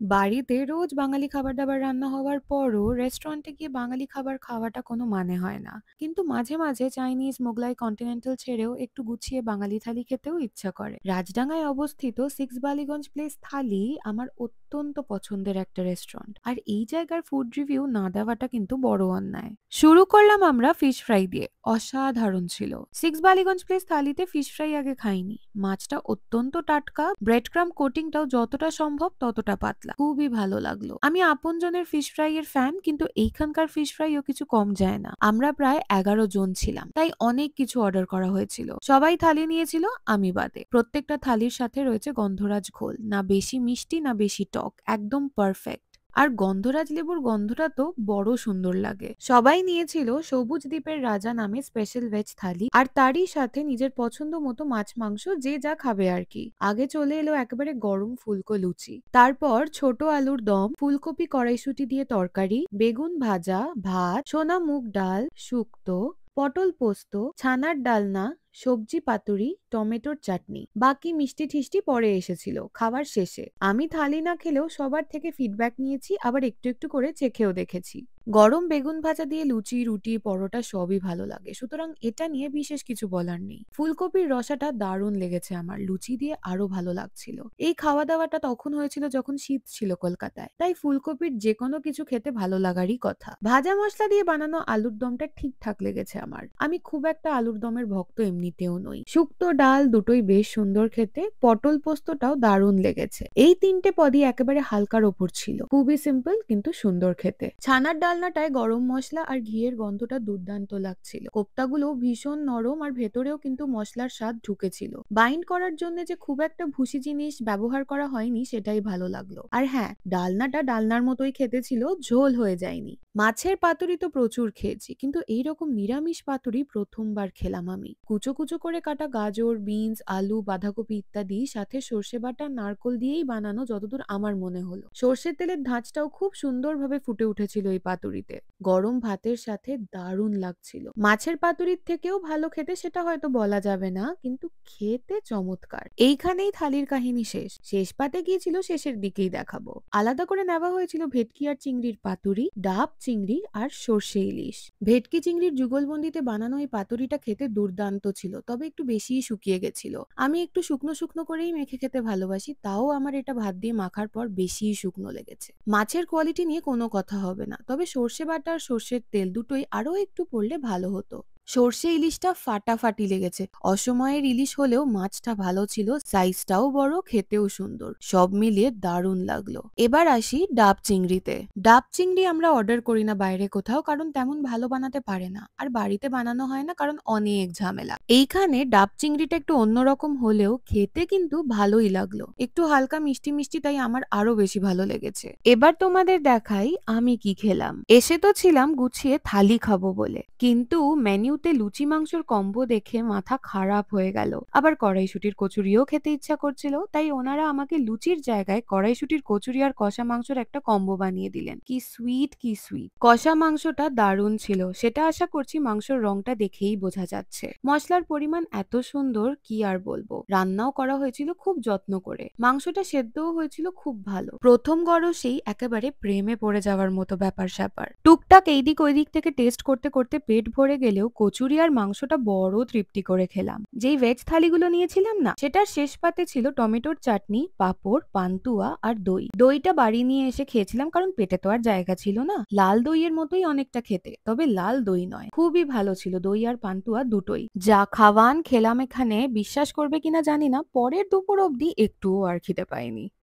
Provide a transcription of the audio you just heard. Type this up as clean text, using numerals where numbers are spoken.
বাড়িতে রোজ বাঙালি খাবার-দাবার রান্না হওয়ার পরও রেস্টুরেন্টে গিয়ে বাঙালি খাবার খাওয়াটা কোনো মানে হয় না। কিন্তু মাঝে, মাঝে চাইনিজ, মোগলাই, কন্টিনেন্টাল ছেড়েও একটু গুছিয়ে বাঙালি থালি খেতেও ইচ্ছা করে। রাজডাঙ্গায় অবস্থিত সিক্স বালিগঞ্জ প্লেস থালি আমার অত্যন্ত পছন্দের একটা রেস্টুরেন্ট। আর এই জায়গার ফুড রিভিউ না দেওয়াটা কিন্তু বড় অন্যায়। শুরু করলাম আমরা ফিশ ফ্রাই দিয়ে। অসাধারণ ছিল। সিক্স বালিগঞ্জ প্লেস থালিতে ফিশ ফ্রাই আগে খাইনি। মাছটা অত্যন্ত টাটকা, ব্রেড ক্রাম্ব কোটিংটাও যতটা সম্ভব ততটা পাতলা। খুবই ভালো লাগলো। আমি আপনজনের ফিশ ফ্রাই এর ফ্যান, কিন্তু এইখানকার ফিশ ফ্রাইও কিছু কম যায় না। আমরা প্রায় ১১ জন ছিলাম, তাই অনেক কিছু অর্ডার করা হয়েছিল। সবাই থালি নিয়েছিল, আমি বাদে। প্রত্যেকটা থালির সাথে রয়েছে গন্ধরাজ ঘোল, না বেশি মিষ্টি না বেশি টক, একদম পারফেক্ট। আর গন্ধরাজ লেবুর গন্ধটা তো বড় সুন্দর লাগে। সবাই নিয়েছিল সবুজ দ্বীপের রাজা নামে স্পেশাল ভেজ থালি, আর তারই সাথে নিজের পছন্দ মতো মাছ মাংস যে যা খাবে আর কি। আগে চলে এলো একেবারে গরম ফুলকো লুচি, তারপর ছোট আলুর দম, ফুলকপি কড়াইশুঁটি দিয়ে তরকারি, বেগুন ভাজা, ভাত, সোনা মুগ ডাল, শুক্তো, পটল পোস্ত, ছানার ডালনা, সবজি পাতুরি, টমেটোর চাটনি। বাকি মিষ্টি ঠিষ্টি পরে এসেছিল খাবার শেষে। আমি থালি না খেলেও সবার থেকে ফিডব্যাক নিয়েছি, আবার একটু একটু করে চেখেও দেখেছি। গরম বেগুন ভাজা দিয়ে লুচি, রুটি, পরোটা সবই ভালো লাগে, সুতরাং এটা নিয়ে বিশেষ কিছু বলার নেই। ফুলকপির রসাটা দারুণ লেগেছে আমার, লুচি দিয়ে আরো ভালো লাগছিল। এই খাওয়া দাওয়াটা তখন হয়েছিল যখন শীত ছিল কলকাতায়, তাই ফুলকপির যে কোনো কিছু খেতে ভালো লাগারই কথা। ভাজা মশলা দিয়ে বানানো আলুর দমটা ঠিকঠাক লেগেছে আমার। আমি খুব একটা আলুর দমের ভক্ত এমনিতেও নই। শুক্তো ডাল দুটোই বেশ সুন্দর খেতে, পটল পোস্তটাও দারুণ লেগেছে। এই তিনটে পদই একেবারে হালকার ওপর ছিল, খুবই সিম্পল কিন্তু সুন্দর খেতে। ছানার ডালনাটায় গরম মশলা আর ঘিয়ের গন্ধটা দুর্দান্ত লাগছিল। কোপ্তাগুলো ভীষণ নরম, আর ভেতরেও কিন্তু মশলার স্বাদ ঢুকেছিল। বাইন্ড করার জন্য যে খুব একটা ভুসি জিনিস ব্যবহার করা হয়নি সেটাই ভালো লাগলো। আর হ্যাঁ, ডালনাটা ডালনার মতোই খেতে ছিল, ঝোল হয়ে যায়নি। মাছের পাতুরি তো প্রচুর খেয়েছি, কিন্তু এইরকম নিরামিষ পাতুরি প্রথমবার খেলাম আমি। কুচো কুচো করে কাটা গাজর, বিনস, আলু, বাঁধাকপি ইত্যাদি, সাথে সর্ষে বাটা, নারকোল দিয়েই বানানো যতদূর আমার মনে হলো। সর্ষের তেলের ধাঁচটাও খুব সুন্দরভাবে ফুটে উঠেছিল এই পাতুরিতে। গরম ভাতের সাথে দারুণ লাগছিল। মাছের পাতুরির থেকেও ভালো খেতে সেটা হয়তো বলা যাবে না, কিন্তু খেতে চমৎকার। এইখানেই থালির কাহিনী শেষ। শেষ পাতে গিয়েছিল শেষের দিকেই দেখাবো। আলাদা করে নেওয়া হয়েছিল ভেটকি আর চিংড়ির পাতুরি, ডাব চিংড়ি আর সর্ষে ইলিশ। ভেটকি চিংড়ির যুগলবন্দিতে বানানো এই পাতুরিটা খেতে দুর্দান্ত ছিল, তবে একটু বেশিই শুকিয়ে গেছিল। আমি একটু শুকনো শুকনো করেই মেখে খেতে ভালোবাসি, তাও আমার এটা ভাত দিয়ে মাখার পর বেশিই শুকনো লেগেছে। মাছের কোয়ালিটি নিয়ে কোনো কথা হবে না, তবে সর্ষে বাটা আর সর্ষের তেল দুটোই আরো একটু পড়লে ভালো হতো। সর্ষে ইলিশটা ফাটাফাটি লেগেছে। অসময়ের ইলিশ হলেও মাছটা ভালো ছিল, সাইজটাও বড়, খেতেও সুন্দর। সব মিলিয়ে দারুণ লাগলো। এবার আসি ডাব চিংড়িতে। ডাব চিংড়ি আমরা অর্ডার করি না বাইরে কোথাও, কারণ তেমন ভালো বানাতে পারে না, আর বাড়িতে বানানো হয় না কারণ অনেক ঝামেলা। এইখানে ডাব চিংড়িটা একটু অন্যরকম হলেও খেতে কিন্তু ভালোই লাগলো। একটু হালকা মিষ্টি মিষ্টি, তাই আমার আরো বেশি ভালো লেগেছে। এবার তোমাদের দেখাই আমি কি খেলাম। এসে তো ছিলাম গুছিয়ে থালি খাবো বলে, কিন্তু মেনুতে লুচি মাংসর কম্বো দেখে মাথা খারাপ হয়ে গেল। আবার কড়াইশুটির কচুরিও খেতে ইচ্ছা করছিল, তাই ওনারা আমাকে লুচির জায়গায় কড়াইশুটির কচুরি আর কষা মাংসের একটা কম্বো বানিয়ে দিলেন। কি সুইট কি সুইট! কষা মাংসটা দারুণ ছিল, সেটা আশা করছি মাংসর রংটা দেখেই বোঝা যাচ্ছে। মশলার পরিমাণ এত সুন্দর কি আর বলবো। রান্নাও করা হয়েছিল খুব যত্ন করে। মাংসটা সেদ্ধও হয়েছিল খুব ভালো। প্রথম গরসেই একেবারে প্রেমে পড়ে যাওয়ার মতো ব্যাপার স্যাপার। টুকটাক এইদিক ওইদিক থেকে টেস্ট করতে করতে পেট ভরে গেলেও কচুরি আর মাংসটা বড় তৃপ্তি করে খেলাম। যেই ভেজ থালিগুলো নিয়েছিলাম না, সেটার শেষ পাতে ছিল টমেটোর চাটনি, পাঁপড়, পান্তুয়া আর দই। দইটা বাড়ি নিয়ে এসে খেয়েছিলাম, কারণ পেটে তো আর জায়গা ছিল না। লাল দইয়ের মতোই অনেকটা খেতে, তবে লাল দই নয়। খুবই ভালো ছিল দই আর পান্তুয়া দুটোই। যা খাওয়ান খেলাম এখানে, বিশ্বাস করবে কিনা জানি না, পরের দুপুর অবধি একটুও আর খিদে পাইনি।